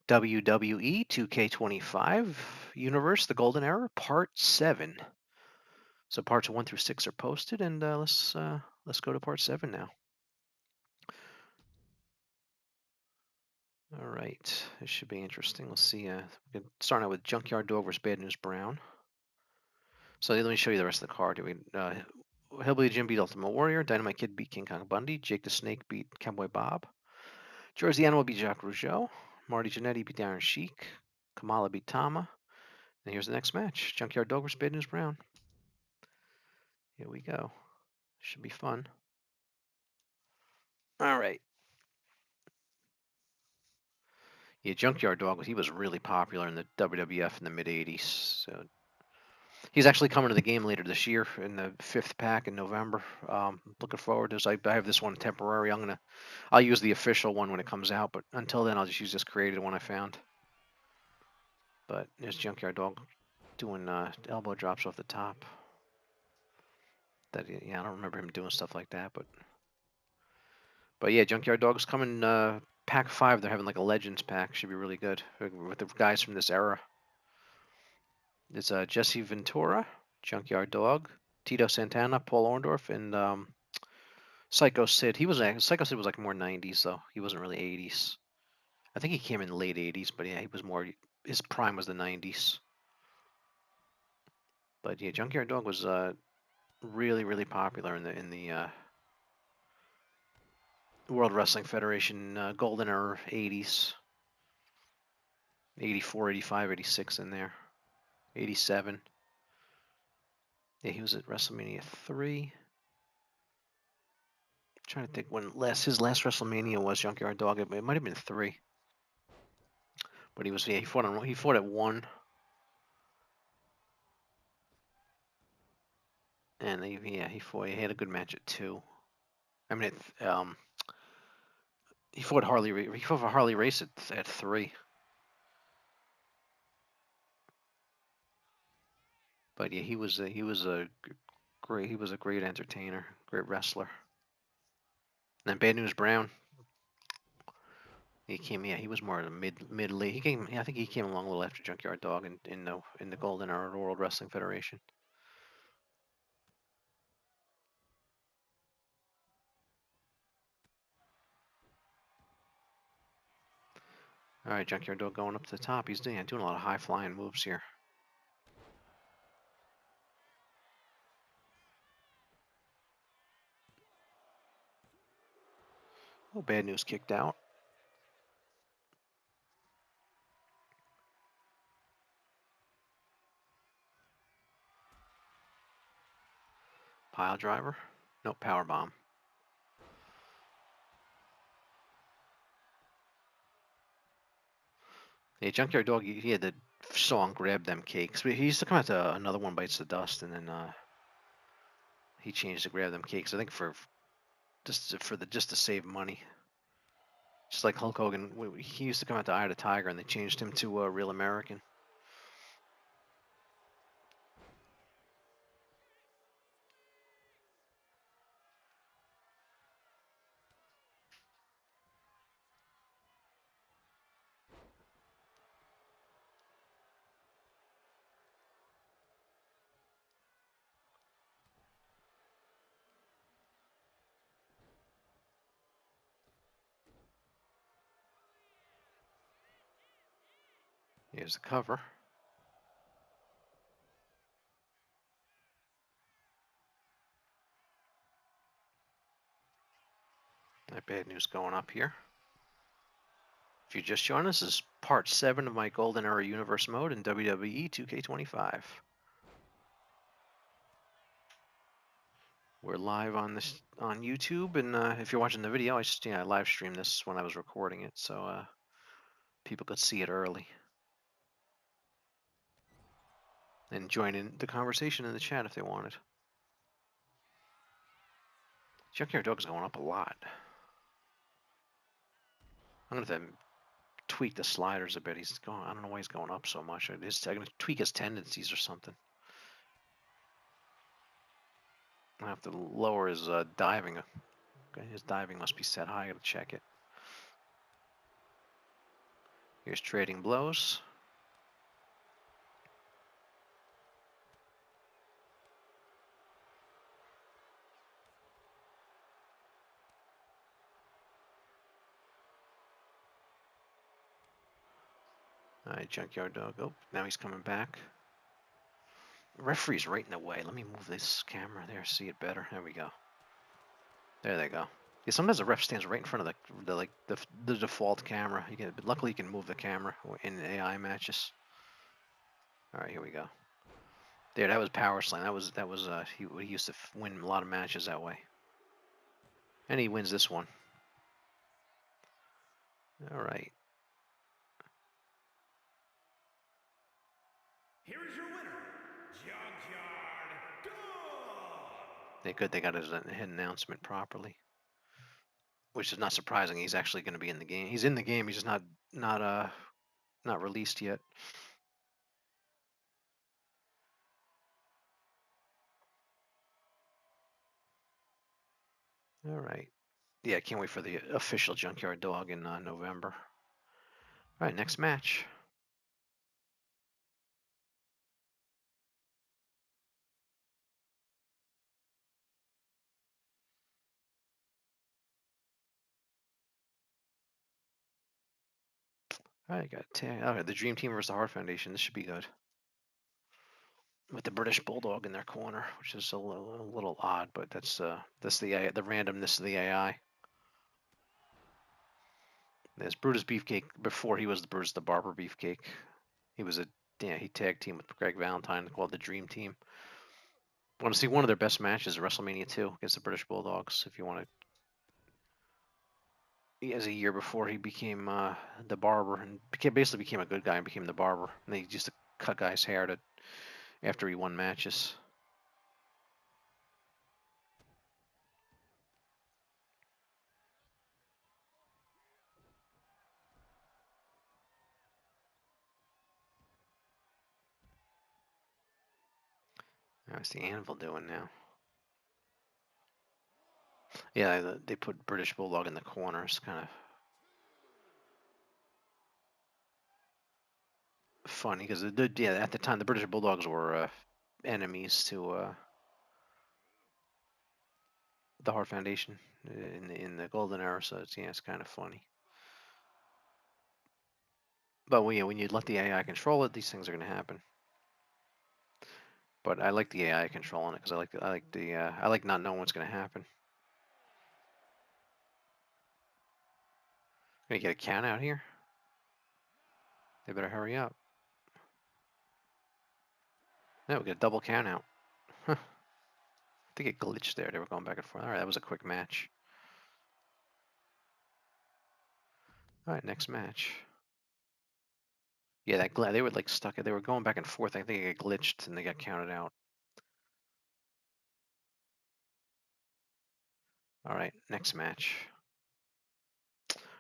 WWE2K25 Universe, The Golden Era, Part 7. So parts 1 through 6 are posted, and let's go to Part 7 now. All right, this should be interesting. Let's see. Starting out with Junkyard Dog versus Bad News Brown. So let me show you the rest of the card. Hillbilly Jim beat Ultimate Warrior. Dynamite Kid beat King Kong Bundy. Jake the Snake beat Cowboy Bob. George the Animal beat Jacques Rougeau. Marty Jannetty beat Darren Sheik. Kamala beat Tama. And here's the next match. Junkyard Dog versus Bad News Brown. Here we go. Should be fun. All right. Yeah, Junkyard Dog, he was really popular in the WWF in the mid-'80s. So he's actually coming to the game later this year in the 5th pack in November. Looking forward to this. I have this one temporary. I'll use the official one when it comes out, but until then, I'll just use this created one I found. But there's Junkyard Dog doing elbow drops off the top. Yeah, I don't remember him doing stuff like that, but yeah, Junkyard Dog's coming. Pack 5, they're having like a Legends pack. Should be really good with the guys from this era. It's Jesse Ventura, Junkyard Dog, Tito Santana, Paul Orndorff, and Psycho Sid. Psycho Sid was like more 90s though. He wasn't really 80s. I think he came in the late 80s, but yeah, he was more. His prime was the 90s. But yeah, Junkyard Dog was really, really popular in the World Wrestling Federation Golden Era 80s. 84, 85, 86 in there. 87. Yeah, he was at WrestleMania 3. I'm trying to think when his last WrestleMania was Junkyard Dog. It might have been 3. But he fought at 1. And he had a good match at 2. I mean, he fought for Harley Race at 3. But yeah, he was a great entertainer, great wrestler. And then Bad News Brown, he was more of a mid late. I think he came along a little after Junkyard Dog in the Golden Era World Wrestling Federation. All right, Junkyard Dog going up to the top. He's doing a lot of high flying moves here. Oh, Bad News kicked out. Pile driver. Nope, power bomb. Yeah, Junkyard Dog, he had the song "Grab Them Cakes." He used to come out to Another One Bites the Dust, and then he changed to "Grab Them Cakes." I think just to save money. Just like Hulk Hogan, he used to come out to Eye of the Tiger, and they changed him to Real American. Here's the cover. That Bad News going up here. If you just joined us, this is part 7 of my Golden Era Universe mode in WWE 2K25. We're live on YouTube, and if you're watching the video, I live streamed this when I was recording it, so people could see it early and join in the conversation in the chat if they wanted. Junkyard Dog's going up a lot. I'm gonna have to tweak the sliders a bit. I don't know why he's going up so much. I'm gonna tweak his tendencies or something. I have to lower his diving. Okay, his diving must be set high. I gotta check it. Here's trading blows. All right, Junkyard Dog. Oh, now he's coming back. Referee's right in the way. Let me move this camera there, see it better. There we go. There they go. Yeah, sometimes the ref stands right in front of the default camera. Luckily you can move the camera in AI matches. All right, here we go. There, that was Power Slam. He used to win a lot of matches that way. And he wins this one. All right. Here is your winner, Junkyard Dog. They got his head announcement properly, which is not surprising. He's actually going to be in the game. He's in the game. He's just not released yet. All right. Yeah, I can't wait for the official Junkyard Dog in November. All right, next match. All right, got the Dream Team versus the Heart Foundation. This should be good. With the British Bulldog in their corner, which is a little odd, but that's the randomness of the AI. There's Brutus Beefcake before he was the Brutus the Barber Beefcake. He was he tag team with Greg Valentine called the Dream Team. Want to see one of their best matches, WrestleMania 2 against the British Bulldogs. If you want to, he has a year before he became the Barber and basically became a good guy and became the Barber. And they used to cut guys' hair after he won matches. What's the Anvil doing now? Yeah, they put British Bulldog in the corner. It's kind of funny because at the time the British Bulldogs were enemies to the Hart Foundation in the Golden Era, so it's kind of funny. But when you let the AI control it, these things are going to happen. But I like the AI controlling it because I like not knowing what's going to happen. Gonna get a count out here. They better hurry up. No, we get a double count out. Huh. I think it glitched there. They were going back and forth. All right, that was a quick match. All right, next match. Yeah, they were like stuck. They were going back and forth. I think it glitched and they got counted out. All right, next match.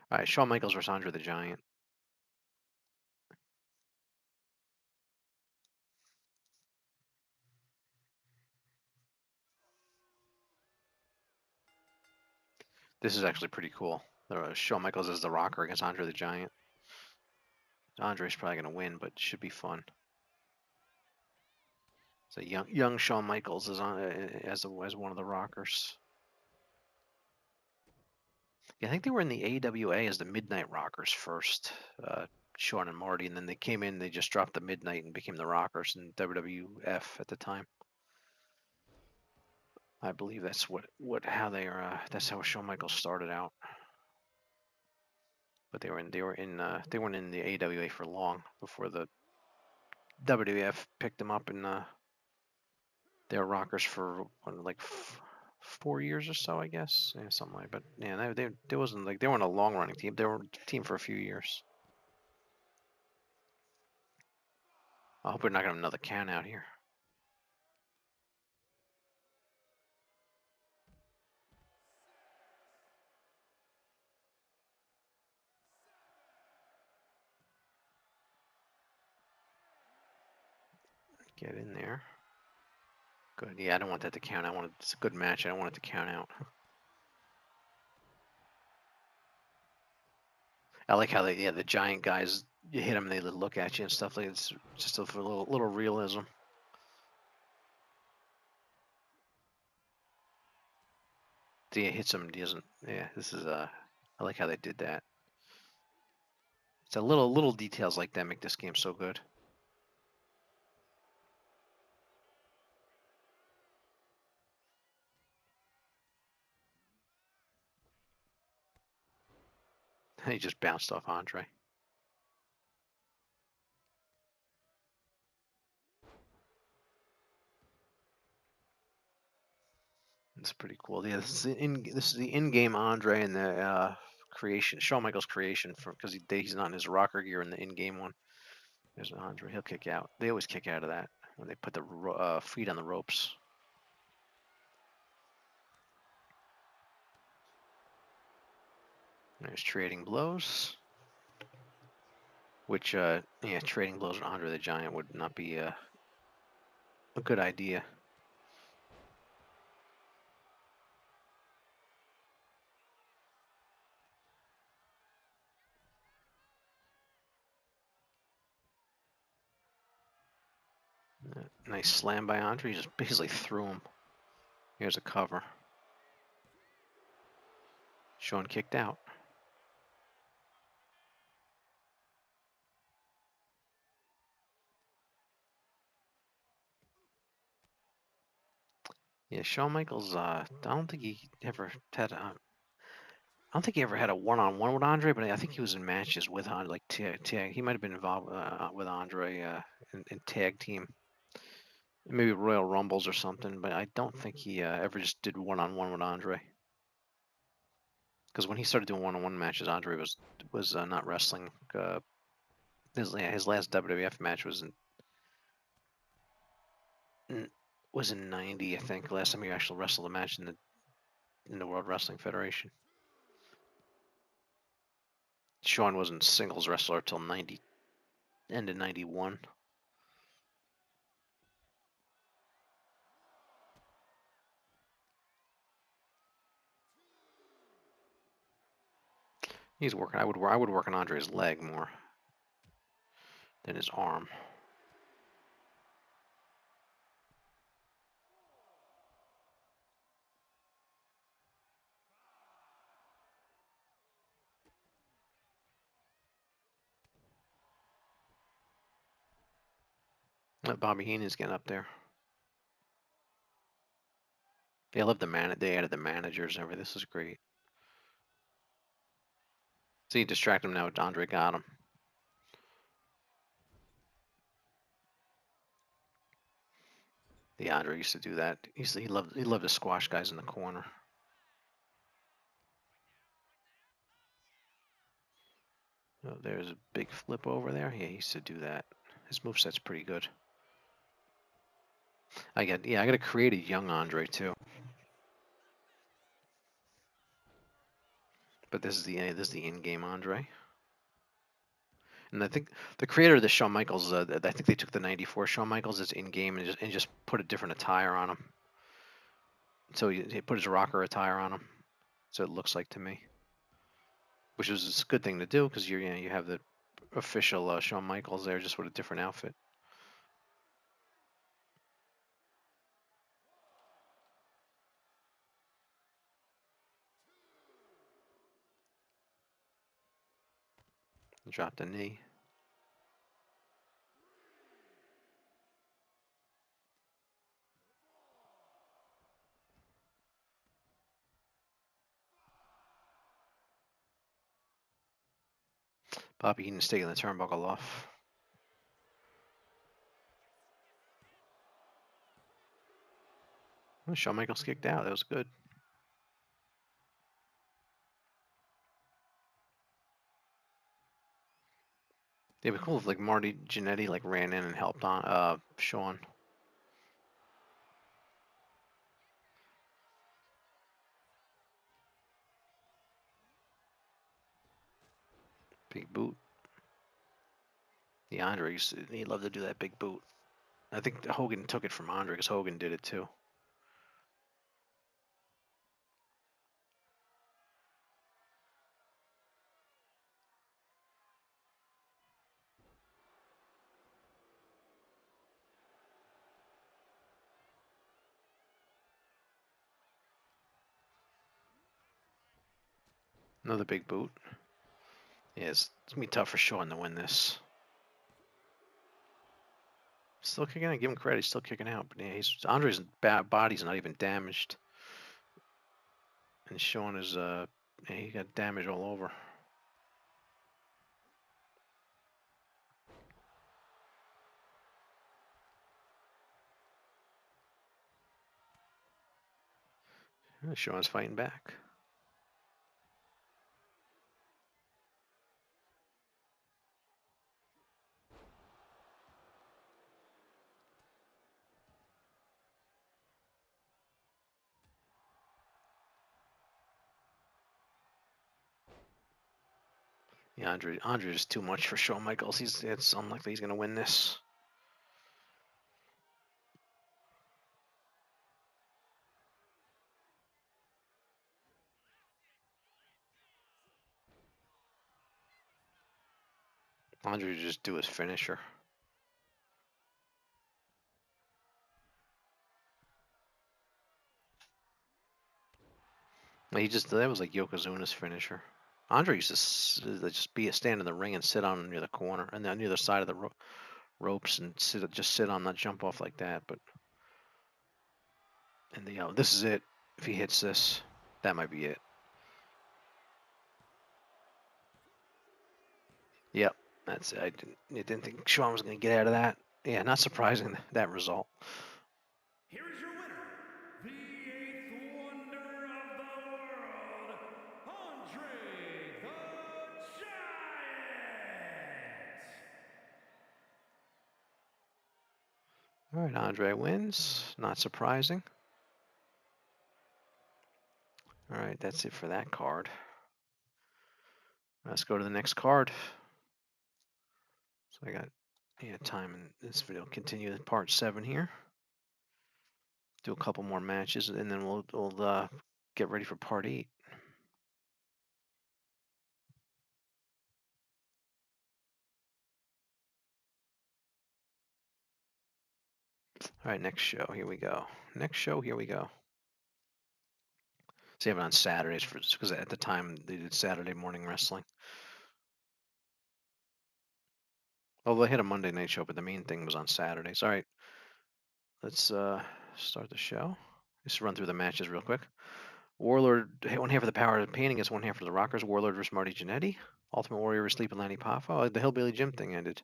All right, Shawn Michaels versus Andre the Giant. This is actually pretty cool. Shawn Michaels as the Rocker against Andre the Giant. Andre's probably gonna win, but it should be fun. So young Shawn Michaels is on as one of the Rockers. Yeah, I think they were in the AWA as the Midnight Rockers first, Shawn and Marty, and then they came in. They just dropped the Midnight and became the Rockers in WWF at the time. I believe that's that's how Shawn Michaels started out. But they weren't in the AWA for long before the WWF picked them up and they were Rockers for like 4 years or so, I guess, something like. But yeah, they wasn't like they weren't a long running team. They were a team for a few years. I hope we're not gonna have another count out here. Get in there. Good. Yeah, I don't want that to count. It's a good match. I don't want it to count out. I like how the giant guys you hit them, they look at you and stuff like it's just for a little realism. Dia hits him, doesn't. Yeah, this is I like how they did that. It's a little details like that make this game so good. He just bounced off Andre. It's pretty cool. Yeah, this is the in-game Andre and the creation, Shawn Michaels creation, for because he's not in his rocker gear in the in-game one. There's Andre. He'll kick out. They always kick out of that when they put the feet on the ropes. There's trading blows, which yeah, trading blows with Andre the Giant would not be a good idea. Nice slam by Andre. He just basically threw him. Here's a cover. Shawn kicked out. Yeah, Shawn Michaels. I don't think he ever had. I don't think he ever had a one-on-one with Andre, but I think he was in matches with Andre, like tag. He might have been involved with Andre in tag team, maybe Royal Rumbles or something. But I don't think he ever just did one-on-one with Andre. Because when he started doing one-on-one matches, Andre was not wrestling. His last WWF match was in '90, I think. Last time he actually wrestled a match in the World Wrestling Federation. Shawn wasn't singles wrestler till end of '91. He's working. I would work on Andre's leg more than his arm. Bobby Heenan's getting up there. They love they added the managers and everything. This is great. See, distract him now. Andre got him. The Andre used to do that. He loved to squash guys in the corner. Oh, there's a big flip over there. Yeah, he used to do that. His moveset's pretty good. I got to create a young Andre too. But this is the in-game Andre. And I think the creator of the Shawn Michaels, I think they took the '94 Shawn Michaels that's in-game and just put a different attire on him. So he put his rocker attire on him, so it looks like to me, which is a good thing to do because you have the official Shawn Michaels there just with a different outfit. Drop the knee. Bobby Heenan's taking the turnbuckle off. Well, Shawn Michaels kicked out. That was good. It'd be cool if like Marty Jannetty like ran in and helped on Shawn. Big boot. The Andre he loved to do that big boot. I think Hogan took it from Andre because Hogan did it too. Another big boot. Yeah, it's gonna be tough for Sean to win this. Still kicking out. Give him credit. He's still kicking out. But yeah, Andre's body's not even damaged, and Sean is yeah, he got damage all over. Sean's fighting back. Yeah, Andre is too much for Shawn Michaels. It's unlikely he's gonna win this. Andre just do his finisher. That was like Yokozuna's finisher. Andre used to just stand in the ring and sit on near the corner and then near the side of the ropes and sit on, not jump off like that. But this is it. If he hits this, that might be it. Yep, that's it. I didn't think Shawn was gonna get out of that. Yeah, not surprising that result. Here is your winner, the eighth wonder of the world, Andre the Giant! All right, Andre wins. Not surprising. All right, that's it for that card. Let's go to the next card. So I got time in this video. Continue part 7 here. Do a couple more matches, and then we'll get ready for part 8. All right, next show. Here we go. Next show. Here we go. So you have it on Saturdays because at the time they did Saturday morning wrestling. Well, they had a Monday night show, but the main thing was on Saturdays. All right, let's start the show. Just run through the matches real quick. Warlord hit one half of the Power of Pain against one half of the Rockers. Warlord versus Marty Jannetty. Ultimate Warrior versus Sleeping Lanny Poffo. Oh, the Hillbilly Jim thing ended.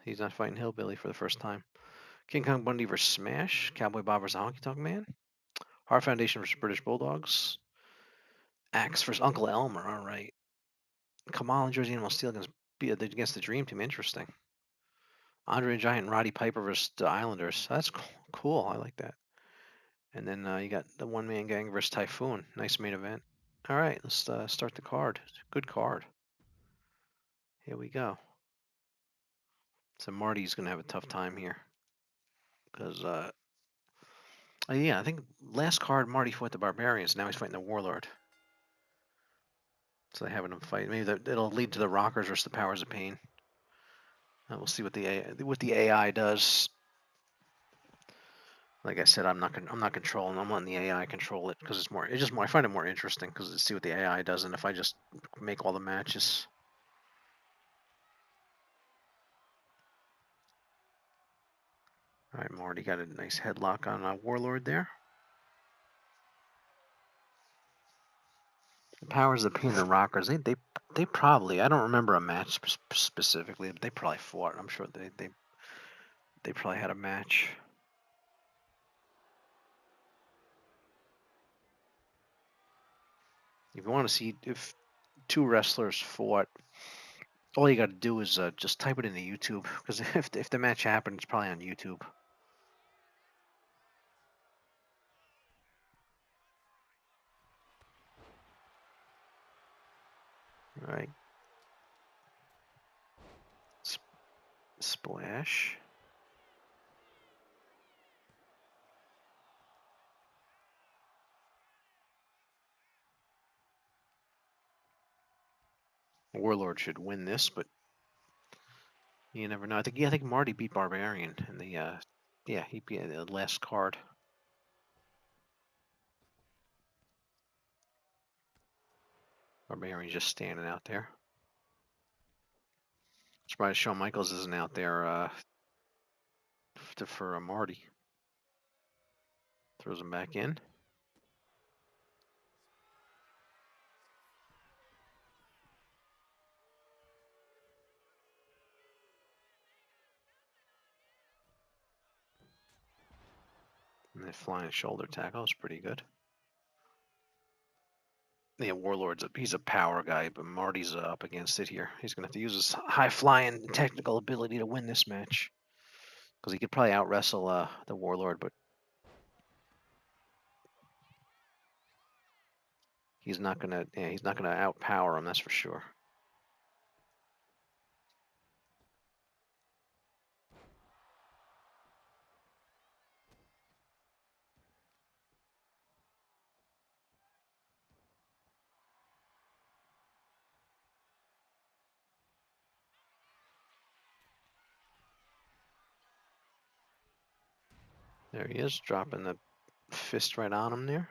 He's not fighting Hillbilly for the first time. King Kong Bundy versus Smash. Cowboy Bob versus Honky Tonk Man. Heart Foundation versus British Bulldogs. Axe versus Uncle Elmer. All right. Kamal and George Animal Steel against the Dream Team. Interesting. Andre the Giant and Roddy Piper versus the Islanders. That's cool. I like that. And then you got the One Man Gang versus Typhoon. Nice main event. All right, let's start the card. Good card. Here we go. So Marty's gonna have a tough time here because yeah, I think last card Marty fought the Barbarians. Now he's fighting the Warlord. So they're having him fight. Maybe it'll lead to the Rockers versus the Powers of Pain. We'll see what the AI does. Like I said, I'm not controlling. I'm letting the AI control it because it's more. It's just more. I find it more interesting because to see what the AI does, and if I just make all the matches. All right, Marty got a nice headlock on Warlord there. The Powers of Pain and the Rockers. They probably. I don't remember a match specifically, but they probably fought. I'm sure they probably had a match. If you want to see if two wrestlers fought, all you got to do is just type it into YouTube because if the match happened, it's probably on YouTube. All right. Splash. Warlord should win this, but you never know. I think Marty beat Barbarian in the he beat the last card. Barbarian just standing out there. Surprised Shawn Michaels isn't out there for Marty. Throws him back in. And that flying shoulder tackle is pretty good. Yeah, Warlord's he's a power guy, but Marty's up against it here. He's gonna have to use his high flying technical ability to win this match, because he could probably out wrestle the Warlord, but he's not gonna. Yeah, he's not gonna outpower him. That's for sure. There he is, dropping the fist right on him there.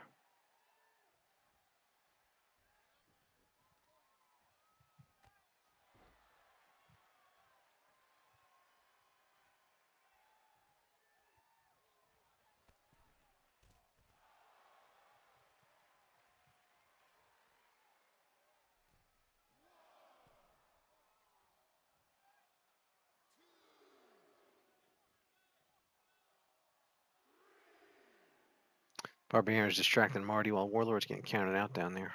Barbarian's distracting Marty while Warlord's getting counted out down there.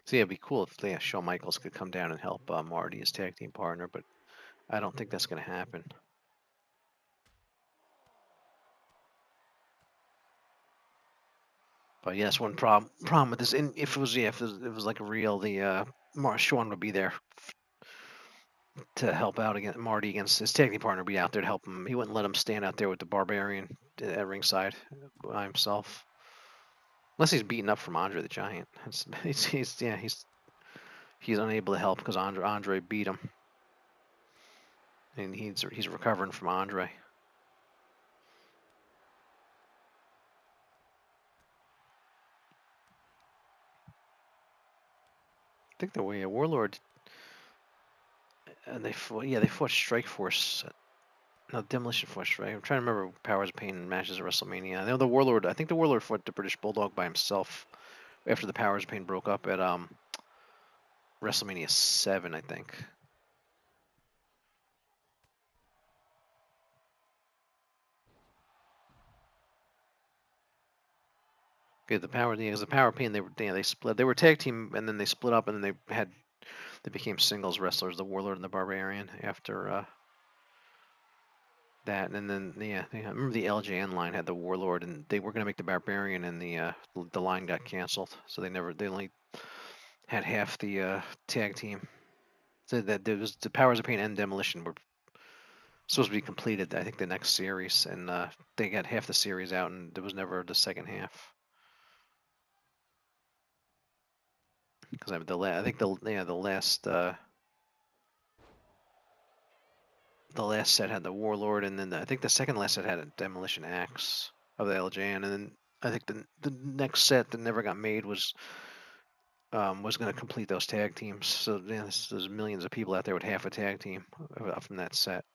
So yeah, it'd be cool if Shawn Michaels could come down and help Marty, his tag team partner, but I don't think that's gonna happen. But yes, one problem with this, and if it was if it was like a real, Shawn would be there to help out against Marty against his tag team partner. Be out there to help him. He wouldn't let him stand out there with the Barbarian at ringside by himself, unless he's beaten up from Andre the Giant. He's unable to help because Andre beat him, and he's recovering from Andre. I think the way a Warlord, and they fought Strike Force. No, Demolition Force, right? I'm trying to remember Powers of Pain matches at WrestleMania. I know the Warlord. I think the Warlord fought the British Bulldog by himself after the Powers of Pain broke up at WrestleMania 7, I think. Yeah, the Power of Pain. They split. They were tag team, and then they split up, and then they became singles wrestlers, the Warlord and the Barbarian, after that. And then I remember the LJN line had the Warlord, and they were gonna make the Barbarian, and the line got canceled, so they only had half the tag team. So that there was the Powers of Pain and Demolition were supposed to be completed. I think the next series, and they got half the series out, and there was never the second half. Because I think the last set had the Warlord, and then I think the second last set had a Demolition Axe of the LJN, and then I think the next set that never got made was going to complete those tag teams. So yeah, there's millions of people out there with half a tag team from that set.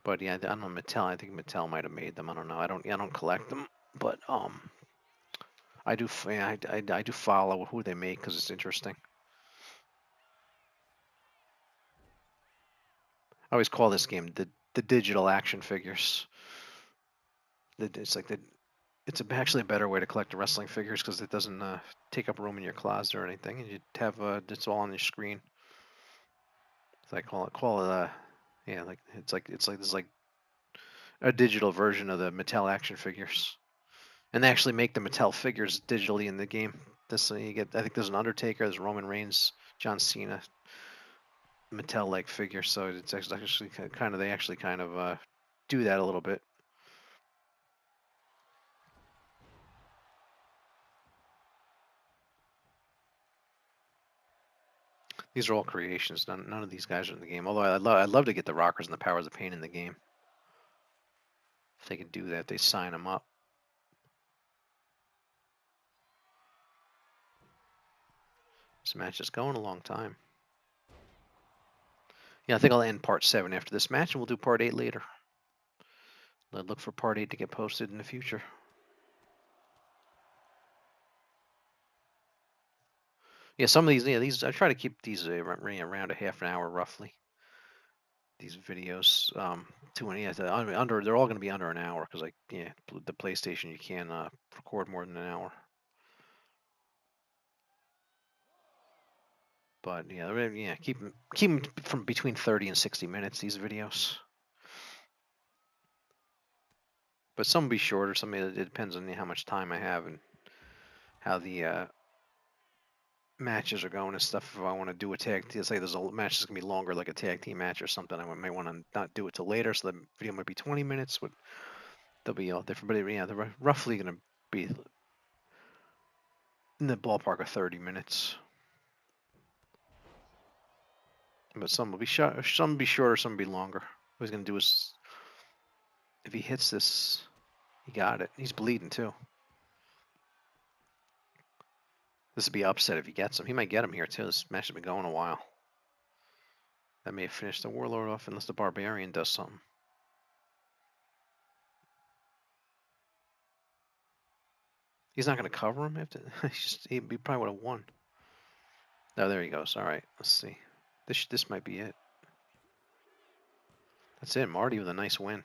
But yeah, I don't know, Mattel. I think Mattel might have made them. I don't know. I don't collect them, but I do. Yeah, I do follow who they make because it's interesting. I always call this game the digital action figures. It's like actually a better way to collect the wrestling figures because it doesn't take up room in your closet or anything, and you have it's all on your screen. So I call it yeah, like it's like a digital version of the Mattel action figures, and they actually make the Mattel figures digitally in the game. This you get. I think there's an Undertaker, there's Roman Reigns, John Cena, Mattel-like figure. So it's actually kind of they actually kind of do that a little bit. These are all creations. None of these guys are in the game. Although I'd love to get the Rockers and the Powers of Pain in the game. If they can do that, they sign them up. This match is going a long time. Yeah, I think I'll end part 7 after this match, and we'll do part 8 later. I'll look for part 8 to get posted in the future. Yeah, some of these I try to keep these around a half an hour roughly. These videos, they're all going to be under an hour because the PlayStation you can record more than an hour. But yeah, keep them from between 30 and 60 minutes. These videos. But some will be shorter. Some it depends on how much time I have and how the matches are going and stuff. If I want to do a tag, say there's a match that's gonna be longer, like a tag team match or something, I may want to not do it till later. So the video might be 20 minutes. But they'll be all different. But yeah, they're roughly gonna be in the ballpark of 30 minutes. But some will be short, some will be shorter, some will be longer. What he's gonna do is, if he hits this, he got it. He's bleeding too. This would be upset if he gets him. He might get him here too. This match has been going a while. That may have finished the Warlord off unless the Barbarian does something. He's not going to cover him. He probably would have won. Oh, there he goes. All right, let's see. This might be it. That's it. Marty with a nice win.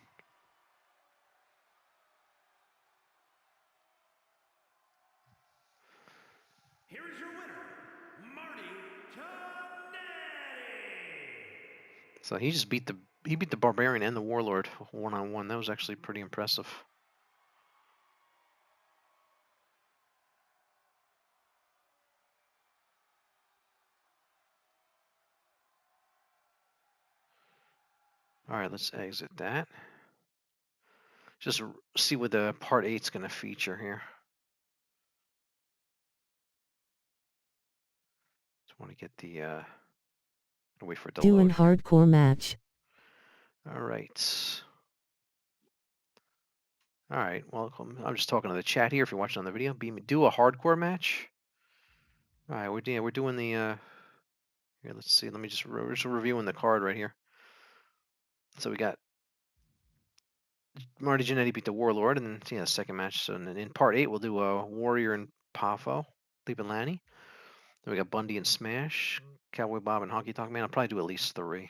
Here is your winner, Marty Jannetty. So he just beat the Barbarian and the Warlord one-on-one. That was actually pretty impressive. All right, let's exit that. Just see what the part 8's going to feature here. Just want to get the wait for it to Doing load. hardcore match. All right. All right. Well, I'm just talking to the chat here. If you're watching on the video, do a hardcore match. All right, we're doing the here. Let's see. Let me we're just reviewing the card right here. So we got Marty Jannetty beat the Warlord, and yeah, the second match. So in part 8, we'll do a Warrior and Pafo, Leap and Lanny. Then we got Bundy and Smash, Cowboy Bob and Honky Tonk Man. I'll probably do at least 3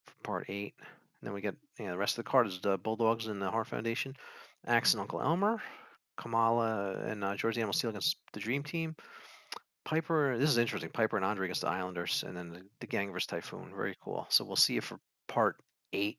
for part 8. And then we got the rest of the card is the Bulldogs and the Heart Foundation, Axe and Uncle Elmer, Kamala and George the Animal Steel against the Dream Team. Piper, this is interesting. Piper and Andre against the Islanders, and then the Gang vs Typhoon. Very cool. So we'll see you for part 8